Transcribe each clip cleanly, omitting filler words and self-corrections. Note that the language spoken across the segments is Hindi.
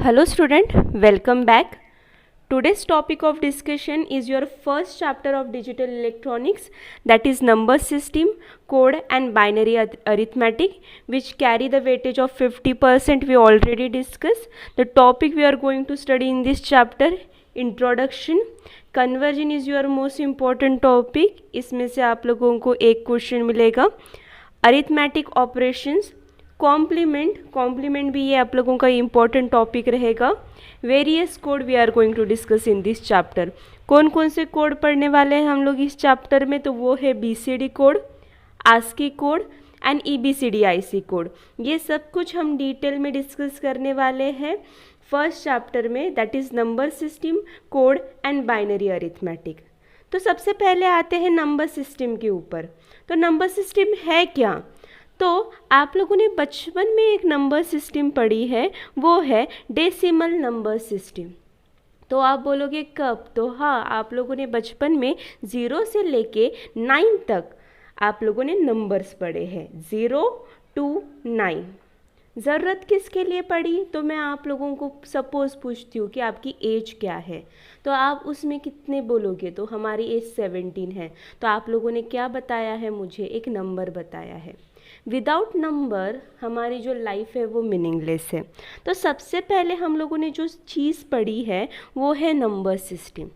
Hello student, welcome back. Today's topic of discussion is your first chapter of digital electronics, that is number system, code and binary arithmetic, which carry the weightage of 50%. We already discussed. The topic we are going to study in this chapter, introduction. Conversion is your most important topic. इसमें से आप लोगों को एक क्वेश्चन मिलेगा. अरिथमेटिक ऑपरेशंस, कॉम्प्लीमेंट भी ये आप लोगों का इंपॉर्टेंट टॉपिक रहेगा. Various code we are going to discuss in this chapter. कौन कौन से कोड पढ़ने वाले हैं हम लोग इस चैप्टर में? तो वो है BCD code, ASCII code and EBCDIC code. ये सब कुछ हम डिटेल में डिस्कस करने वाले हैं फर्स्ट चैप्टर में, that is number system, code and binary arithmetic. तो सबसे पहले आते हैं नंबर सिस्टम के ऊपर. तो नंबर सिस्टम है क्या? तो आप लोगों ने बचपन में एक नंबर सिस्टम पढ़ी है, वो है डेसिमल नंबर सिस्टम. तो आप बोलोगे कब? तो हाँ, आप लोगों ने बचपन में 0 से लेके 9 तक आप लोगों ने नंबर्स पढ़े हैं, 0 to 9. ज़रूरत किसके लिए पड़ी? तो मैं आप लोगों को सपोज़ पूछती हूँ कि आपकी एज क्या है, तो आप उसमें कितने बोलोगे? तो हमारी एज 17 है. तो आप लोगों ने क्या बताया है? मुझे एक नंबर बताया है. विदाउट नंबर हमारी जो लाइफ है वो मीनिंगलेस है. तो सबसे पहले हम लोगों ने जो चीज़ पढ़ी है वो है नंबर सिस्टम.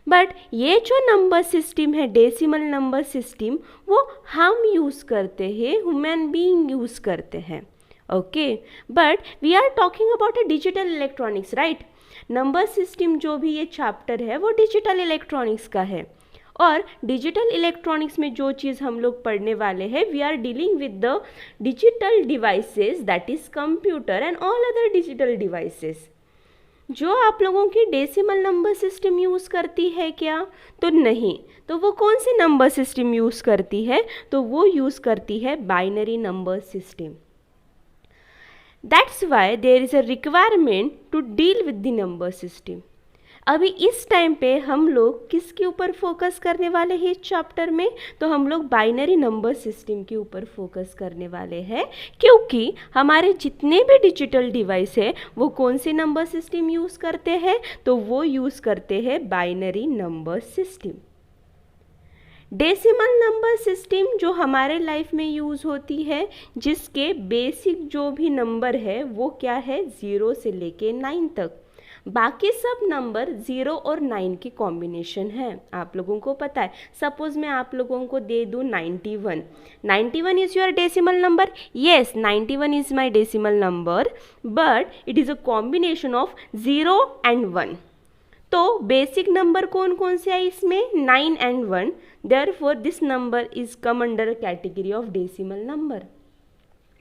बट ये जो नंबर सिस्टम है, डेसिमल नंबर सिस्टम, वो हम यूज़ करते हैं, ह्यूमन बीइंग यूज़ करते हैं. Okay, but we are talking about a digital electronics, right? Number system जो भी ये चैप्टर है वो डिजिटल इलेक्ट्रॉनिक्स का है. और डिजिटल इलेक्ट्रॉनिक्स में जो चीज़ हम लोग पढ़ने वाले हैं, we are dealing with the digital devices, that is computer and all other digital devices. जो आप लोगों की डेसिमल नंबर सिस्टम यूज़ करती है क्या? तो नहीं. तो वो कौन सी नंबर सिस्टम यूज़ करती है? तो वो यूज़ करती है binary number system. That's why there is a requirement to deal with the number system. अभी इस टाइम पे हम लोग किसके ऊपर फोकस करने वाले हैं इस चैप्टर में? तो हम लोग बाइनरी नंबर सिस्टम के ऊपर फोकस करने वाले हैं, क्योंकि हमारे जितने भी डिजिटल डिवाइस है वो कौन से नंबर सिस्टम यूज़ करते हैं? तो वो यूज़ करते हैं binary number system. Decimal number system जो हमारे लाइफ में यूज़ होती है, जिसके बेसिक जो भी नंबर है वो क्या है? 0 से लेके 9 तक. बाकी सब नंबर 0 और 9 की कॉम्बिनेशन है, आप लोगों को पता है. सपोज मैं आप लोगों को दे दूँ 91 is your decimal number. Yes, 91 is my decimal number, but it is a combination of 0 and 1. तो बेसिक नंबर कौन कौन से है इसमें? 9 and 1. Therefore this number is come under category of decimal number.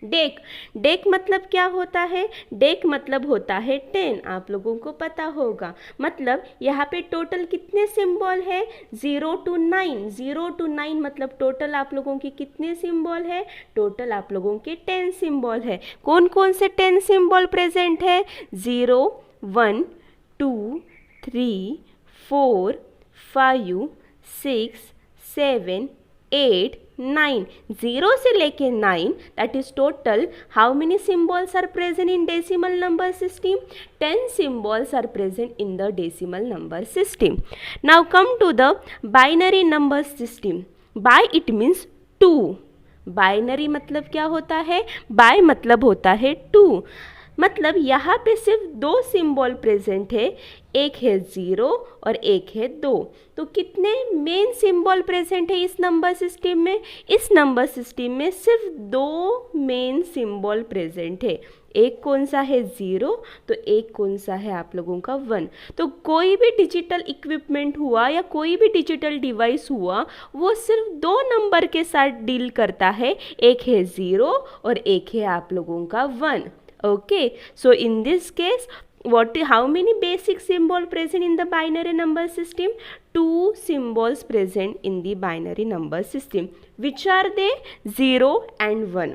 Deck मतलब क्या होता है? डेक मतलब होता है 10. आप लोगों को पता होगा. मतलब यहाँ पे टोटल कितने सिंबल है? 0 to 9. 0 to 9 मतलब टोटल आप लोगों की कितने सिंबल है? टोटल आप लोगों के 10 सिंबल है. कौन कौन से 10 सिंबल प्रेजेंट है? 0, 1, 2, 3, 4, 5, 6, 7, 8, 9. 0 से लेके 9, that is total. How many symbols are present in decimal number system? 10 symbols are present in the decimal number system. Now come to the binary number system. Bi it means 2. Binary मतलब क्या होता है? Bi मतलब होता है 2. मतलब यहाँ पे सिर्फ 2 सिंबल प्रेजेंट है, एक है 0 और एक है 2. तो कितने मेन सिंबल प्रेजेंट है इस नंबर सिस्टम में? इस नंबर सिस्टम में सिर्फ 2 मेन सिंबल प्रेजेंट है. एक कौन सा है? 0. तो एक कौन सा है आप लोगों का? 1. तो कोई भी डिजिटल इक्विपमेंट हुआ या कोई भी डिजिटल डिवाइस हुआ, वो सिर्फ 2 नंबर के साथ डील करता है. एक है 0 और एक है आप लोगों का 1. Okay, so in this case, how many basic symbol present in the binary number system? 2 symbols present in the binary number system. Which are they? 0 and 1.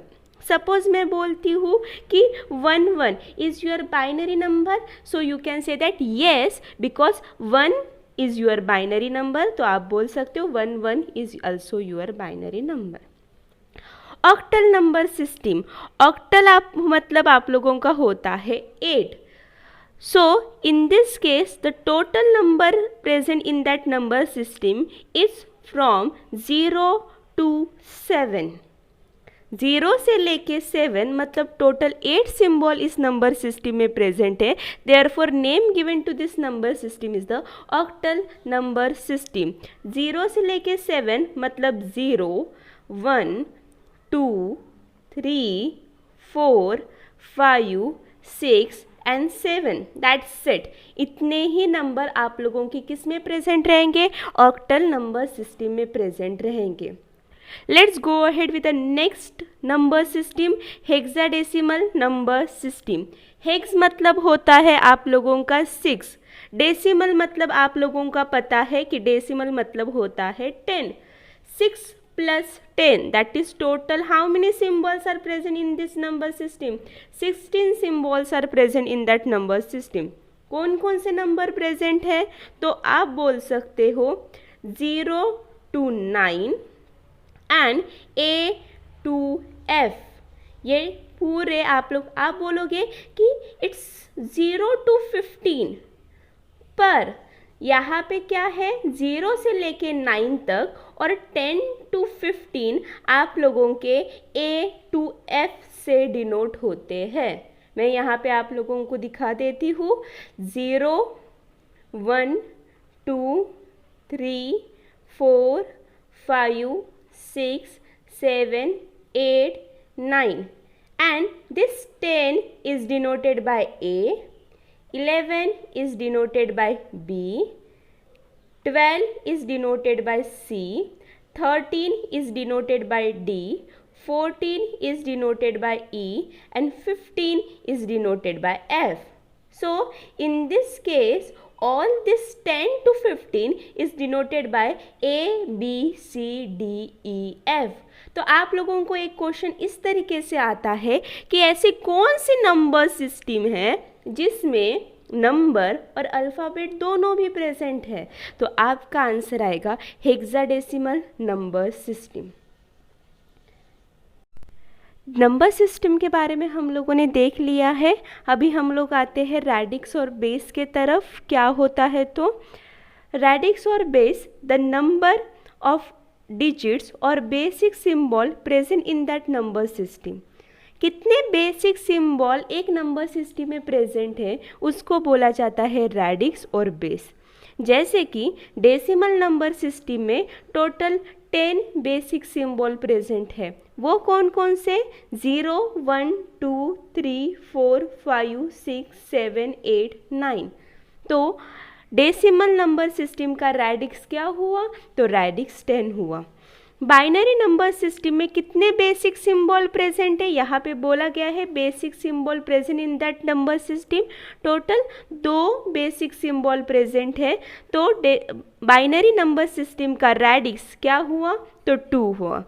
Suppose मैं बोलती हूँ कि 1 is your binary number, so you can say that yes, because 1 is your binary number. तो आप बोल सकते हो 1 is also your binary number. Octal number system. Octal आप मतलब आप लोगों का होता है 8. So in this case the total number present in that number system is from 0 to 7. 0 से लेके 7 मतलब टोटल 8 सिंबल इस नंबर सिस्टम में प्रेजेंट है. Therefore name given to this number system is the octal number system. 0 से लेके 7 मतलब 0, 1, 2, 3, 4, 5, 6 एंड 7. That's it. इतने ही नंबर आप लोगों की किस में प्रेजेंट रहेंगे? ऑक्टल नंबर सिस्टम में प्रेजेंट रहेंगे. Let's go ahead with the next number system, hexadecimal number system. Hex मतलब होता है आप लोगों का 6. डेसिमल मतलब आप लोगों का पता है कि डेसिमल मतलब होता है 10. 6 plus 10, that is total how many symbols are present in this number system? 16 symbols are present in that number system. कौन कौन से नंबर प्रेजेंट है? तो आप बोल सकते हो 0 to 9 and A to F. ये पूरे आप बोलोगे कि इट्स 0 to 15, पर यहाँ पे क्या है 0 से लेके 9 तक और 10 to 15 आप लोगों के A to F से डिनोट होते हैं. मैं यहाँ पे आप लोगों को दिखा देती हूँ. 0, 1, 2, 3, 4, 5, 6, 7, 8, 9 and this 10 is denoted by A, 11 is denoted by B, 12 is denoted by C, 13 is denoted by D, 14 is denoted by E and 15 is denoted by F. So in this case all this 10 to 15 is denoted by A, B, C, D, E, F. तो आप लोगों को एक क्वेश्चन इस तरीके से आता है कि ऐसी कौन सी नंबर सिस्टम है जिसमें नंबर और अल्फ़ाबेट दोनों भी प्रेजेंट है? तो आपका आंसर आएगा hexadecimal number system. Number system के बारे में हम लोगों ने देख लिया है. अभी हम लोग आते हैं रेडिक्स और बेस के तरफ. क्या होता है? तो radix or base the number of digits or basic symbol present in that number system. कितने बेसिक सिंबल एक नंबर सिस्टम में प्रेजेंट है उसको बोला जाता है रेडिक्स और बेस. जैसे कि डेसिमल नंबर सिस्टम में टोटल 10 बेसिक सिंबल प्रेजेंट है. वो कौन कौन से? 0, 1, 2, 3, 4, 5, 6, 7, 8, 9. तो डेसिमल नंबर सिस्टम का रेडिक्स क्या हुआ? तो रेडिक्स 10 हुआ. बाइनरी नंबर सिस्टम में कितने बेसिक सिंबल प्रेजेंट है? यहाँ पे बोला गया है basic symbol present in that number system. Total 2 basic symbol present है. तो बाइनरी नंबर सिस्टम का रेडिक्स क्या हुआ? तो 2 हुआ.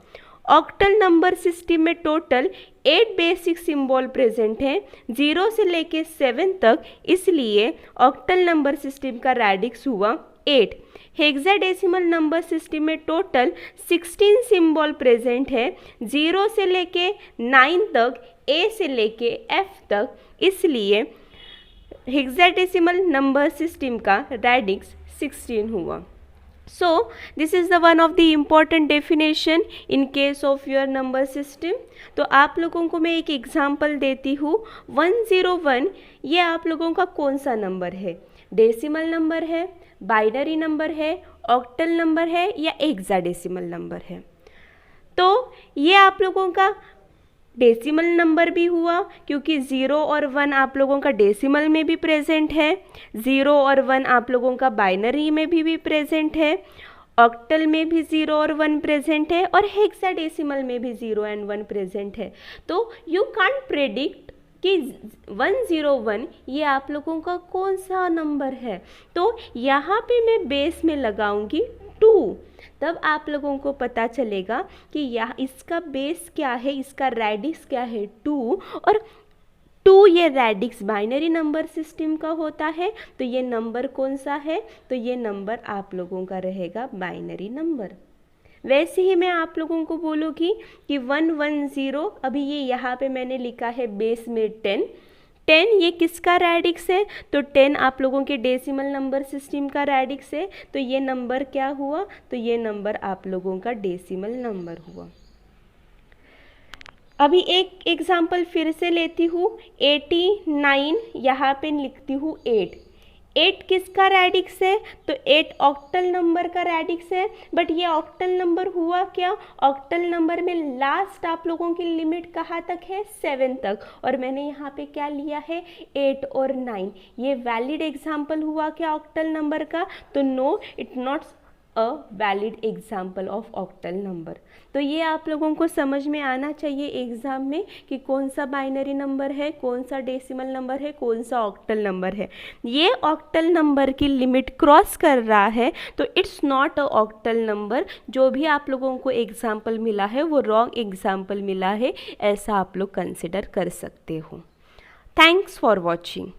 ऑक्टल नंबर सिस्टम में टोटल 8 बेसिक सिंबल प्रेजेंट है 0 से लेके 7 तक, इसलिए ऑक्टल नंबर सिस्टम का रेडिक्स हुआ 8. हेक्साडेसिमल नंबर सिस्टम में टोटल 16 सिंबल प्रेजेंट है 0 से लेके 9 तक, A से लेके F तक, इसलिए हेक्साडेसिमल नंबर सिस्टम का रेडिक्स 16 हुआ. So this is the one of the important definition in case of your number system. तो आप लोगों को मैं एक एग्जांपल देती हूँ. 101 ये आप लोगों का कौन सा नंबर है? डेसिमल नंबर है, बाइनरी नंबर है, ऑक्टल नंबर है या हेक्साडेसिमल नंबर है? तो ये आप लोगों का डेसिमल नंबर भी हुआ क्योंकि 0 और 1 आप लोगों का डेसिमल में भी प्रेजेंट है, 0 और 1 आप लोगों का बाइनरी में भी प्रेजेंट है, ऑक्टल में भी 0 और 1 प्रेजेंट है और हेक्साडेसिमल में भी 0 एंड 1 प्रेजेंट है. तो यू कांट प्रेडिक्ट कि 101 ये आप लोगों का कौन सा नंबर है. तो यहाँ पे मैं बेस में लगाऊंगी 2, तब आप लोगों को पता चलेगा कि यह इसका बेस क्या है, इसका रेडिक्स क्या है 2, और 2 ये रेडिक्स बाइनरी नंबर सिस्टम का होता है. तो ये नंबर कौन सा है? तो ये नंबर आप लोगों का रहेगा बाइनरी नंबर. वैसे ही मैं आप लोगों को बोलूँगी कि 110, अभी ये यहाँ पे मैंने लिखा है बेस में 10. 10 ये किसका रेडिक्स है, तो 10 आप लोगों के डेसिमल नंबर सिस्टम का रेडिक्स है, तो ये नंबर क्या हुआ, तो ये नंबर आप लोगों का डेसिमल नंबर हुआ। अभी एक एग्जाम्पल फिर से लेती हूँ, 89 यहाँ पे लिखती हूँ 8 किसका रेडिक्स है, तो 8 ऑक्टल नंबर का रेडिक्स है। बट ये ऑक्टल नंबर हुआ क्या, ऑक्टल नंबर में लास्ट आप लोगों की लिमिट कहाँ तक है, 7 तक, और मैंने यहाँ पे क्या लिया है, 8 और 9। ये वैलिड एग्जाम्पल हुआ क्या ऑक्टल नंबर का, तो no, it not a valid example of octal number. तो ये आप लोगों को समझ में आना चाहिए एग्जाम में कि कौन सा बाइनरी नंबर है, कौन सा डेसिमल नंबर है, कौन सा ऑक्टल नंबर है। ये ऑक्टल नंबर की लिमिट क्रॉस कर रहा है तो it's not a octal number. जो भी आप लोगों को एग्जाम्पल मिला है वो रॉन्ग एग्जाम्पल मिला है, ऐसा आप लोग कंसिडर कर सकते हो। Thanks for watching.